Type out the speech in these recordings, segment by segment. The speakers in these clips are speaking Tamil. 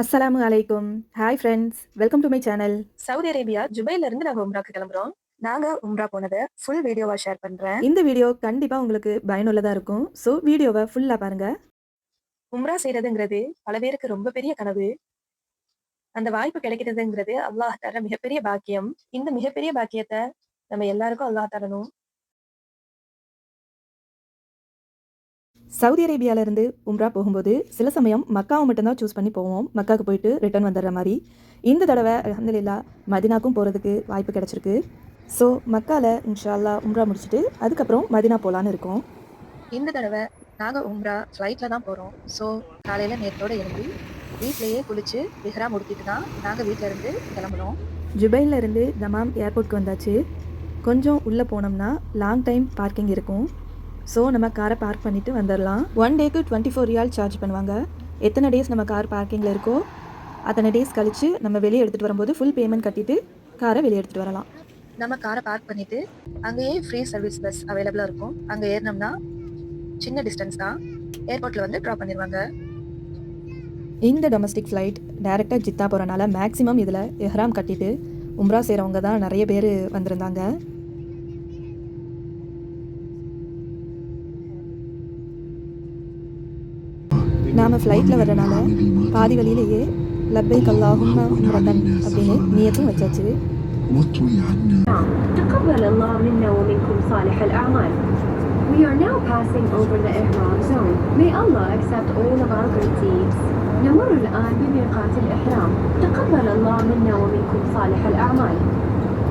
அஸ்ஸலாமு அலைக்கும். Hi friends. Welcome to my channel. Saudi Arabia ஜுபைல இருந்து நாங்க உம்ராக்கு கிளம்புறோம். நாங்க உம்ரா போனத ஃபுல் வீடியோவா ஷேர் பண்றேன். இந்த வீடியோ கண்டிப்பா உங்களுக்கு பயனுள்ளதா இருக்கும். ஸோ வீடியோவ ஃபுல்லா பாருங்க. உம்ரா செய்றதுங்கிறது பல பேருக்கு ரொம்ப பெரிய கனவு. அந்த வாய்ப்பு கிடைக்கிறதுங்கிறது அல்லாஹ் தர மிகப்பெரிய பாக்கியம். இந்த மிகப்பெரிய பாக்கியத்த நம்ம எல்லாருக்கும் அல்லாஹ் தரணும். சவுதி அரேபியால இருந்து உம்ரா போகும்போது சில சமயம் மக்காவை மட்டும்தான் சூஸ் பண்ணி போவோம். மக்காவுக்கு போயிட்டு ரிட்டர்ன் வந்துடுற மாதிரி. இந்த தடவை அல்ஹம்துலில்லாஹ் மதினாக்கும் போகிறதுக்கு வாய்ப்பு கிடைச்சிருக்கு. ஸோ மக்கால இன்ஷா அல்லாஹ் உம்ரா முடிச்சுட்டு அதுக்கப்புறம் மதினா போகலான்னு இருக்கோம். இந்த தடவை நாங்க உம்ரா ஃப்ளைட்ல தான் போறோம். ஸோ காலையில நேரத்தோட எழும்பி வீட்லயே குளிச்சு இஹ்ராம் உடுத்திட்டு தான் நாங்க வீட்ல இருந்து கிளம்புனோம். ஜுபைல இருந்து தமாம் ஏர்போர்ட்க்கு வந்தாச்சு. கொஞ்சம் உள்ளே போனோம்னா லாங் டைம் பார்க்கிங் இருக்கும். ஸோ நம்ம காரை பார்க் பண்ணிவிட்டு வந்துடலாம். 1 டேக்கு 24 ரியால் சார்ஜ் பண்ணுவாங்க. எத்தனை டேஸ் நம்ம கார் பார்க்கிங்கில் இருக்கோ அத்தனை டேஸ் கழித்து நம்ம வெளியே எடுத்துகிட்டு வரும்போது ஃபுல் பேமெண்ட் கட்டிட்டு காரை வெளியே எடுத்துகிட்டு வரலாம். நம்ம காரை பார்க் பண்ணிட்டு அங்கேயே ஃப்ரீ சர்வீஸ் பஸ் அவைலபிளா இருக்கும். அங்க ஏறினோம்னா சின்ன டிஸ்டன்ஸ் தான். ஏர்போர்ட்ல வந்து ட்ராப் பண்ணிடுவாங்க. இந்த டொமஸ்டிக் ஃப்ளைட் டைரெக்டாக ஜித்தா போகிறனால மேக்ஸிமம் இதில் எஹ்ராம் கட்டிட்டு உம்ரா செய்கிறவங்க தான் நிறைய பேர் வந்திருந்தாங்க. நாம் ஃப்ளைட்டில் வர்றனால பாதி வழியிலேயே லப்பைக் அல்லாஹும்ம உம்ரத்தன் அப்படின்னு நியத்தும் வச்சாச்சு. تقبل الله منا ومنكم صالح الأعمال. We are now passing over the Ihram zone. May Allah accept all of our good deeds. نمر الآن بميقات الإحرام. تقبل الله منا ومنكم صالح الأعمال.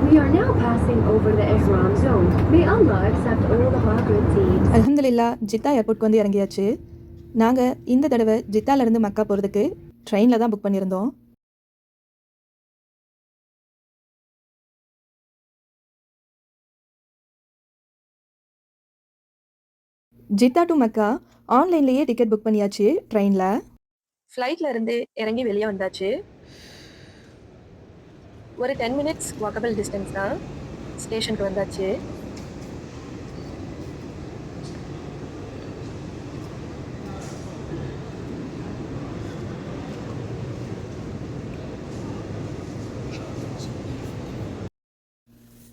We are now passing over the Ihram zone. May Allah accept all of our good deeds. அல்ஹம்துலில்லாஹ் ஜித்தா ஏர்போர்ட்க்கு வந்து இறங்கியாச்சு. நாங்கள் இந்த தடவை ஜித்தாலேருந்து மக்கா போகிறதுக்கு ட்ரெயினில் தான் புக் பண்ணியிருந்தோம். ஜித்தா டு மக்கா ஆன்லைன்லேயே டிக்கெட் புக் பண்ணியாச்சு ட்ரெயினில். ஃப்ளைட்ல இருந்து இறங்கி வெளியே வந்தாச்சு. ஒரு 10 மினிட்ஸ் வாக்கபிள் டிஸ்டன்ஸ் தான். ஸ்டேஷனுக்கு வந்தாச்சு.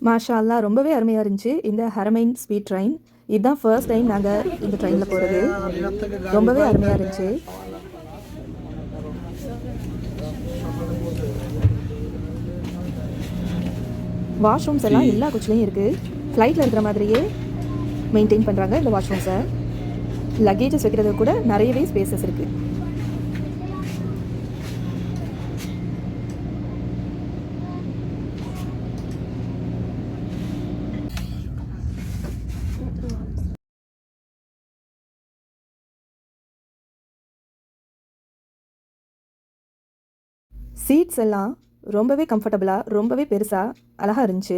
மாஷா அல்லாஹ் ரொம்பவே அருமையாக இருந்துச்சு இந்த ஹரமைன் ஸ்பீட் ட்ரெயின். இதுதான் ஃபர்ஸ்ட் டைம் நாங்கள் இந்த ட்ரெயினில் போகிறது. ரொம்பவே அருமையாக இருந்துச்சு. வாஷ்ரூம்ஸ் எல்லாம் எல்லா கோச்லேயும் இருக்குது. ஃப்ளைட்டில் இருக்கிற மாதிரியே மெயின்டைன் பண்ணுறாங்க இந்த வாஷ்ரூம்ஸை. லக்கேஜஸ் வைக்கிறது கூட நிறையவே ஸ்பேசஸ் இருக்குது. சீட்ஸ் எல்லாம் ரொம்பவே கம்ஃபர்டபுளாக ரொம்பவே பெருசாக அழகாக இருந்துச்சு.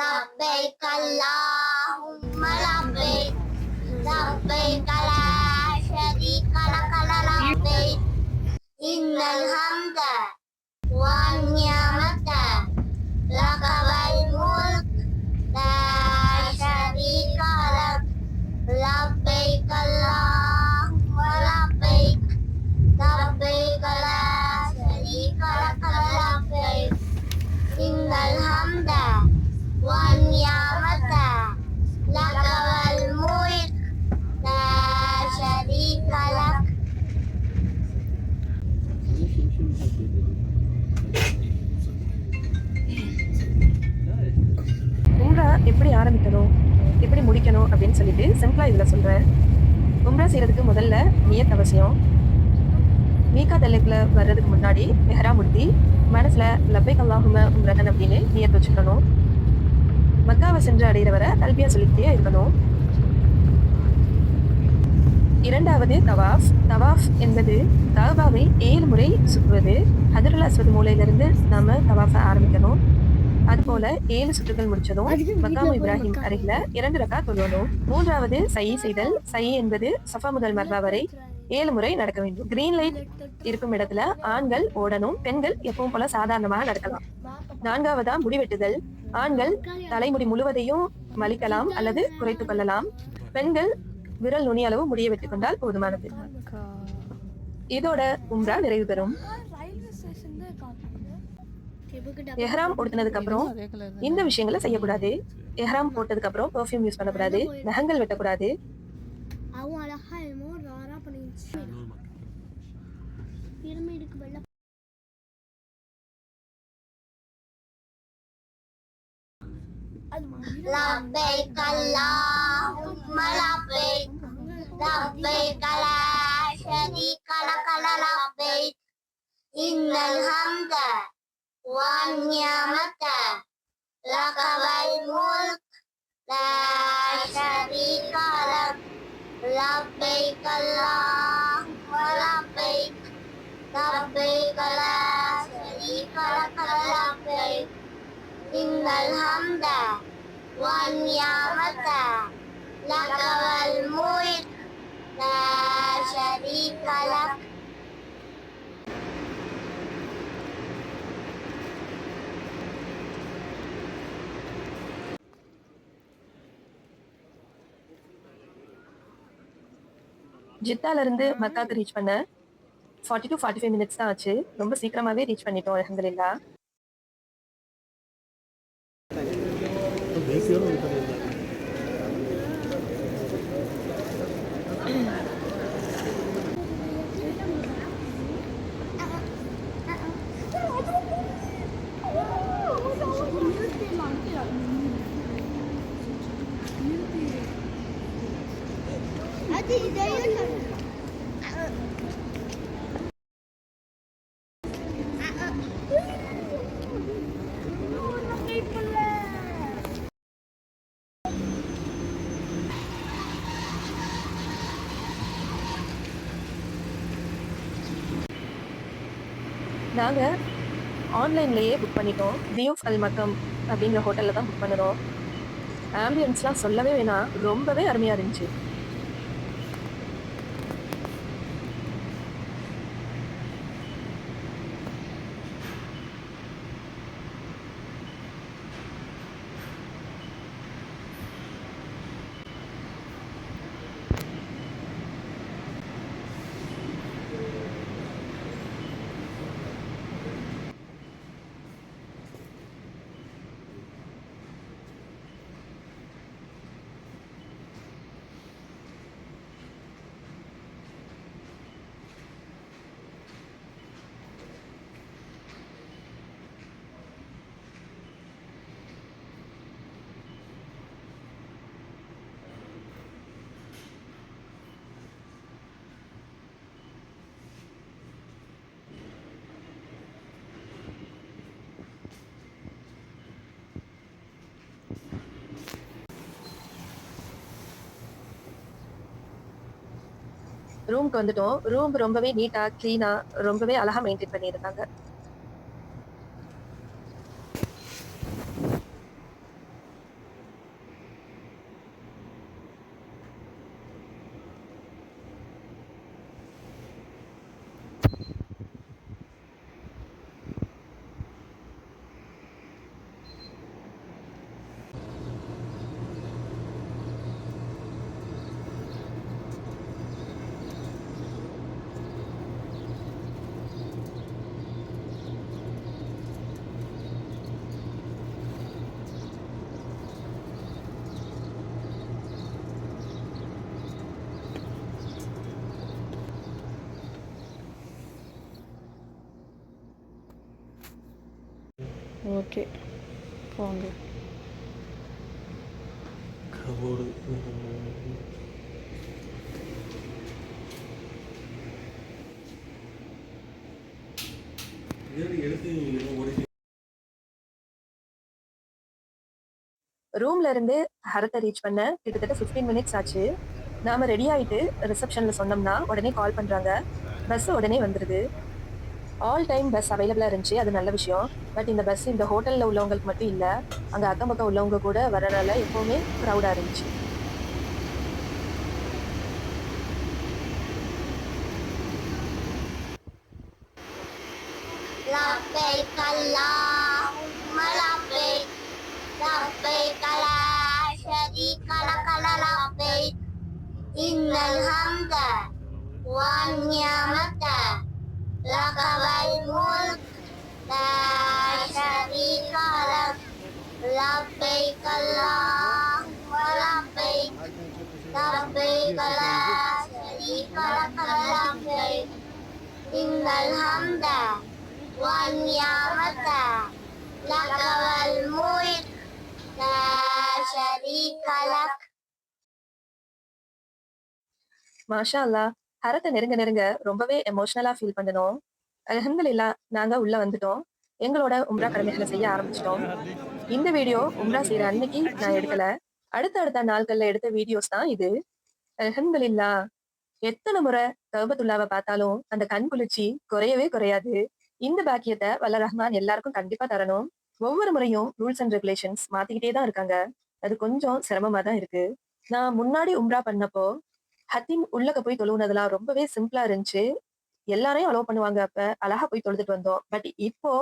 لبيك اللهم لبيك لبيك لا شريك لك لبيك إن الحمد والنعمة لك والملك لا شريك لك لبيك اللهم لبيك لبيك لا شريك لك لبيك إن الحمد والنعمة لك والملك لا شريك لك. உம்ரா எப்படி ஆரம்பிக்கணும் எப்படி முடிக்கணும் அப்படின்னு சொல்லிட்டு சிம்பிளா இதுல சொல்றேன். உம்ரா செய்யறதுக்கு முதல்ல நியத் அவசியம். மீகாத் எல்லைக்குள்ள வர்றதுக்கு முன்னாடி இஹ்ராம் உடுத்தி மனசுல லப்பைக் அல்லாஹும்ம உம்ரத்தன் அப்படின்னு நியத் வச்சுக்கணும். மக்காவை சென்று அடைகிற வரை தல்பியா சொல்லிக்கிட்டே இருக்கணும். இரண்டாவது தவாஃப். தவாஃப் என்பது கஅபாவை 7 முறை சுற்றுவது. ஹஜருல் அஸ்வத் மூலையிலிருந்து நாம தவாஃபை ஆரம்பிக்கணும். அதுபோல 7 சுற்றுகள் முடிச்சதும் மக்காம் இப்ராஹிம் அருகில 2 ரக்காத் தொழுவணும். மூன்றாவது சயி செய்தல். சயி என்பது சஃபா முதல் மர்வா வரை 7 முறை நடக்க வேண்டும். கிரீன் லைட் இருக்கும் இடத்துல ஆண்கள் ஓடணும், பெண்கள் எப்பவும் போல சாதாரணமாக நடக்கலாம். 4வதா முடிவெட்டுதல். ஆண்கள் தலைமுடி முழுவதையும் மலிக்கலாம் அல்லது குறைத்துக் கொள்ளலாம். பெண்கள் விரல் நுனி அளவு முடிய வெட்டிக் கொண்டால் போதுமானது. இதோட உம்ரா நிறைவு பெறும். எஹ்ராம் உடுத்தினதுக்கு அப்புறம் இந்த விஷயங்களை செய்யக்கூடாது. எஹ்ராம் போட்டதுக்கு அப்புறம் பெர்ஃப்யூம் யூஸ் பண்ணக்கூடாது, நகங்கள் வெட்டக்கூடாது. لبيك اللهم لبيك لبيك لا شريك لك لبيك إن الحمد والنعمة لك والملك لا شريك لك لبيك اللهم لبيك لبيك لا شريك لك لبيك إن الحمد والنعمة لك والملك لا شريك لك. ஜித்தால இருந்து மக்காக்கு ரீச் பண்ண 40 to 45 மினிட்ஸ் தான் ஆச்சு. ரொம்ப சீக்கிரமாவே ரீச் பண்ணிட்டோம் அல்ஹம்துலில்லாஹ். நாங்க ஆன்லைன்லயே புக் பண்ணிட்டோம். தியூஃப் அல் மக்கம் அப்படிங்கிற ஹோட்டல்ல தான் புக் பண்ணுறோம். ஆம்பியன்ஸ்லாம் சொல்லவே வேணாம், ரொம்பவே அருமையா இருந்துச்சு. ரூம்க்கு வந்துட்டோம். ரூம் ரொம்பவே நீட்டா கிளீனா ரொம்பவே அழகா மெயின்டைன் பண்ணியிருந்தாங்க. ஓகே போங்க. ரூம்ல இருந்து ஹரத்தை ரீச் பண்ண கிட்டத்தட்ட 15 மினிட்ஸ் ஆச்சு. நாம ரெடி ஆயிட்டு ரிசப்ஷன்ல சொன்னோம்னா உடனே கால் பண்றாங்க. பஸ் உடனே வந்துருது. ஆல் டைம் பஸ் அவைலபிளா இருந்துச்சு, அது நல்ல விஷயம். பட் இந்த பஸ் இந்த ஹோட்டல்ல உள்ளவங்களுக்கு மட்டும் இல்ல, அங்க அக்கம் பக்கம் உள்ளவங்க கூட வரனால எப்பவுமே க்ரௌடா இருந்துச்சு. إن الحمد والنعمة لك والملك لا شريك لك لبيك اللهم لبيك لبيك لا شريك لك لبيك إن الحمد والنعمة لك والملك لا شريك لك. மாஷா அல்லாஹ். ஹரத்தை நெருங்க நெருங்க ரொம்பவே எமோஷனலா ஃபீல் பண்ணணும். அல்ஹம்துலில்லாஹ் நாங்க உள்ள வந்துட்டோம். எங்களோட உம்ரா கடமைகளை செய்ய ஆரம்பிச்சிட்டோம். இந்த வீடியோ உம்ரா செய்யற அன்னைக்கு நான் எடுக்கல. அடுத்த நாட்கள்ல எடுத்த வீடியோஸ் தான் இது. அல்ஹம்துலில்லாஹ். எத்தனை முறை தௌபத்துல்லாவை பார்த்தாலும் அந்த கண் குளிர்ச்சி குறையவே குறையாது. இந்த பாக்கியத்தை வல்ல ரஹ்மான் எல்லாருக்கும் கண்டிப்பா தரணும். ஒவ்வொரு முறையும் ரூல்ஸ் அண்ட் ரெகுலேஷன்ஸ் மாத்திக்கிட்டே தான் இருக்காங்க. அது கொஞ்சம் சிரமமா தான் இருக்கு. நான் முன்னாடி உம்ரா பண்ணப்போ ஹத்தீம் உள்ளக்க போய் தொழுவுனதெல்லாம் ரொம்பவே சிம்பிளா இருந்துச்சு. எல்லாரையும் அலோவ் பண்ணுவாங்க. அப்ப அழகா போய் தொழுதுட்டு வந்தோம். பட் இப்போ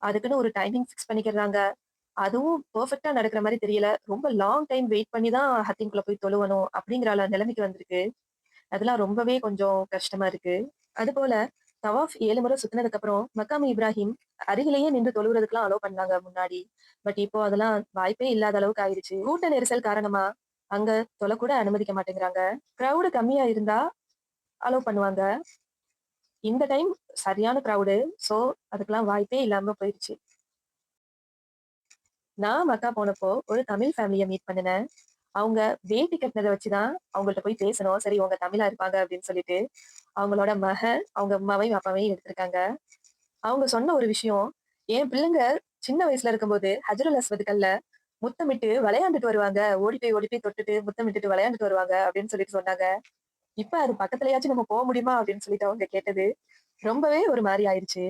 அதுக்குன்னு ஒரு டைமிங் ஃபிக்ஸ் பண்ணிக்கிறாங்க. அதுவும் பெர்ஃபெக்ட்டா நடக்கிற மாதிரி தெரியல. ரொம்ப லாங் டைம் வெயிட் பண்ணி தான் ஹத்தீம்குள்ள போய் தொழுவணும் அப்படிங்கிற நிலைமைக்கு வந்திருக்கு. அதெல்லாம் ரொம்பவே கொஞ்சம் கஷ்டமா இருக்கு. அதுபோல தவாஃப் 7 முறை சுத்தினதுக்கு அப்புறம் மக்காம் இப்ராஹிம் அருகிலேயே நின்று தொழுவுறதுக்குலாம் அலோவ் பண்ணாங்க முன்னாடி. பட் இப்போ அதெல்லாம் வாய்ப்பே இல்லாத அளவுக்கு ஆயிடுச்சு. கூட்ட நெரிசல் காரணமா அங்க தொழக்கூட அனுமதிக்க மாட்டேங்கிறாங்க. கிரௌடு கம்மியா இருந்தா அலோவ் பண்ணுவாங்க. இந்த டைம் சரியான கிரௌடு. சோ அதுக்கெல்லாம் வாய்ப்பே இல்லாம போயிடுச்சு. நான் மக்கா போனப்போ ஒரு தமிழ் ஃபேமிலியை மீட் பண்ணினேன். அவங்க வேட்டி கட்டினதை வச்சுதான் அவங்கள்ட்ட போய் பேசணும். சரி உங்க தமிழா இருப்பாங்க அப்படின்னு சொல்லிட்டு அவங்களோட அவங்க அம்மாவையும் அப்பாவையும் எடுத்திருக்காங்க. அவங்க சொன்ன ஒரு விஷயம், என் பிள்ளைங்க சின்ன வயசுல இருக்கும்போது ஹஜ்ருல் அஸ்வத் கல்ல முத்தமிட்டு விளையாண்டுட்டு வருவாங்க. ஓடி போய் தொட்டுட்டு முத்தமிட்டுட்டு விளையாண்டுட்டு வருவாங்க அப்படின்னு சொல்லிட்டு சொன்னாங்க. இப்ப அது பக்கத்துலயாச்சும் நம்ம போக முடியுமா அப்படின்னு சொல்லிட்டு அவங்க கேட்டது ரொம்பவே ஒரு மாதிரி ஆயிடுச்சு.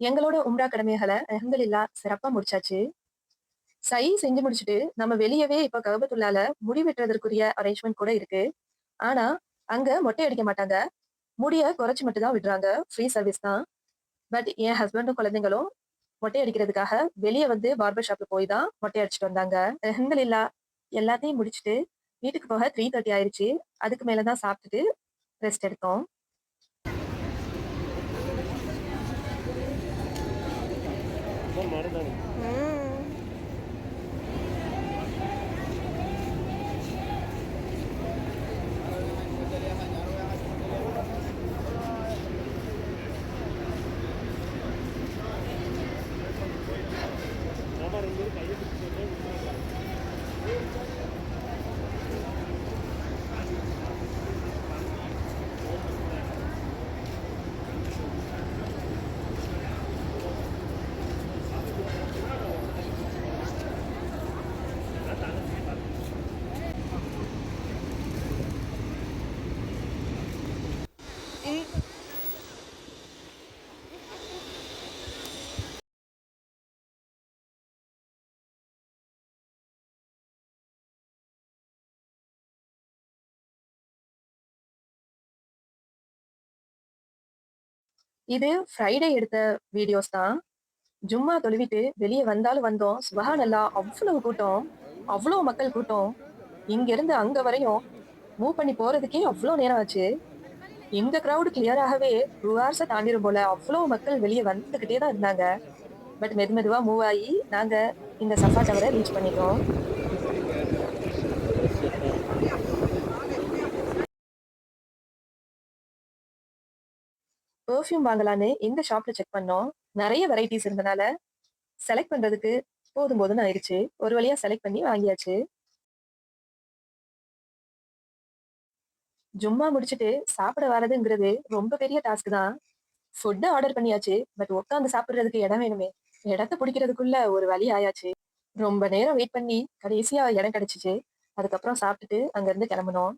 எங்களோட உம்ரா கடமைகளை அல்ஹம்துலில்லாஹ் சிறப்பா முடிச்சாச்சு. சை செஞ்சு முடிச்சுட்டு நம்ம வெளியவே இப்ப கஅபத்துல்லால முடி வெட்டுறதற்குரிய அரேஞ்ச்மெண்ட் கூட இருக்கு. ஆனா அங்க மொட்டை அடிக்க மாட்டாங்க. முடிய குறைச்சு மட்டும் தான் விடுறாங்க. ஃப்ரீ சர்வீஸ் தான். பட் என் ஹஸ்பண்டும் குழந்தைங்களும் மொட்டை அடிக்கிறதுக்காக வெளியே வந்து பார்பர் ஷாப்ல போய் தான் மொட்டை அடிச்சுட்டு வந்தாங்க. அல்ஹம்துலில்லாஹ் எல்லாத்தையும் முடிச்சுட்டு வீட்டுக்கு போக 3:30 ஆயிருச்சு. அதுக்கு மேலதான் சாப்பிட்டுட்டு ரெஸ்ட் எடுத்தோம். இது ஃப்ரைடே எடுத்த வீடியோஸ் தான். ஜும்மா தொழுவிட்டு வெளியே வந்தாலும் வந்தோம். சுபஹானல்லாஹ் அவ்வளவு கூட்டம், அவ்வளவு மக்கள் கூட்டம். இங்க இருந்து அங்க வரையும் மூவ் பண்ணி போறதுக்கே அவ்வளவு நேரம் ஆச்சு. இந்த கிரௌடு கிளியராகவே 2 hours தாண்டிரும் போல. அவ்வளவு மக்கள் வெளியே வந்துகிட்டே தான் இருந்தாங்க. பட் மெதுவா மூவ் ஆகி நாங்க இந்த சஃபா டவரை ரீச் பண்ணிட்டோம். பெர்ஃப்யூம் வாங்கலான்னு இந்த ஷாப்ல செக் பண்ணோம். நிறைய வெரைட்டிஸ் இருந்தனால செலக்ட் பண்றதுக்கு போதும்னு ஆயிடுச்சு. ஒரு வழியா செலக்ட் பண்ணி வாங்கியாச்சு. ஜும்மா முடிச்சுட்டு சாப்பிட வரதுங்கிறது ரொம்ப பெரிய டாஸ்க் தான். ஃபுட்டு ஆர்டர் பண்ணியாச்சு. பட் உட்காந்து சாப்பிடுறதுக்கு இடம் வேணுமே. இடத்த பிடிக்கிறதுக்குள்ள ஒரு வழி ஆயாச்சு. ரொம்ப நேரம் வெயிட் பண்ணி கடைசியா இடம் கிடைச்சிச்சு. அதுக்கப்புறம் சாப்பிட்டுட்டு அங்க இருந்து கிளம்புனோம்.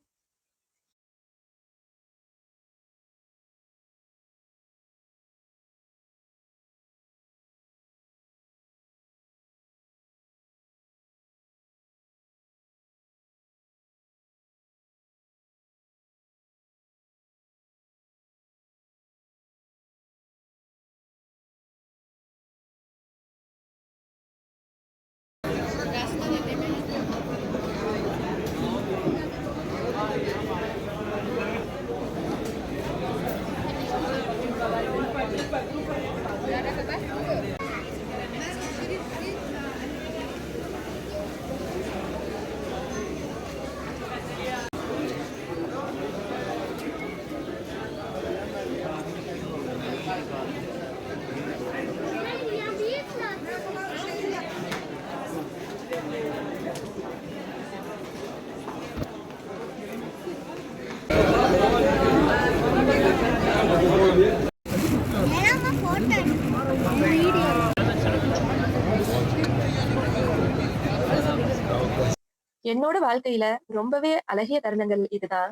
என்னோட வாழ்க்கையில ரொம்பவே அழகிய தருணங்கள் இதுதான்.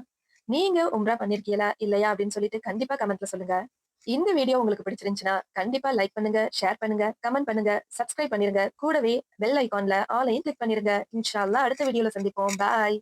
நீங்க உம்ரா பண்ணிருக்கீங்களா இல்லையா அப்படின்னு சொல்லிட்டு கண்டிப்பா கமெண்ட்ல சொல்லுங்க. இந்த வீடியோ உங்களுக்கு பிடிச்சிருந்துச்சுன்னா கண்டிப்பா லைக் பண்ணுங்க, ஷேர் பண்ணுங்க, கமெண்ட் பண்ணுங்க, சப்ஸ்கிரைப் பண்ணிருங்க. கூடவே பெல் ஐகான்ல ஆலையும் கிளிக் பண்ணிருங்க. இன்ஷா அல்லாஹ் அடுத்த வீடியோல சந்திப்போம். பாய்.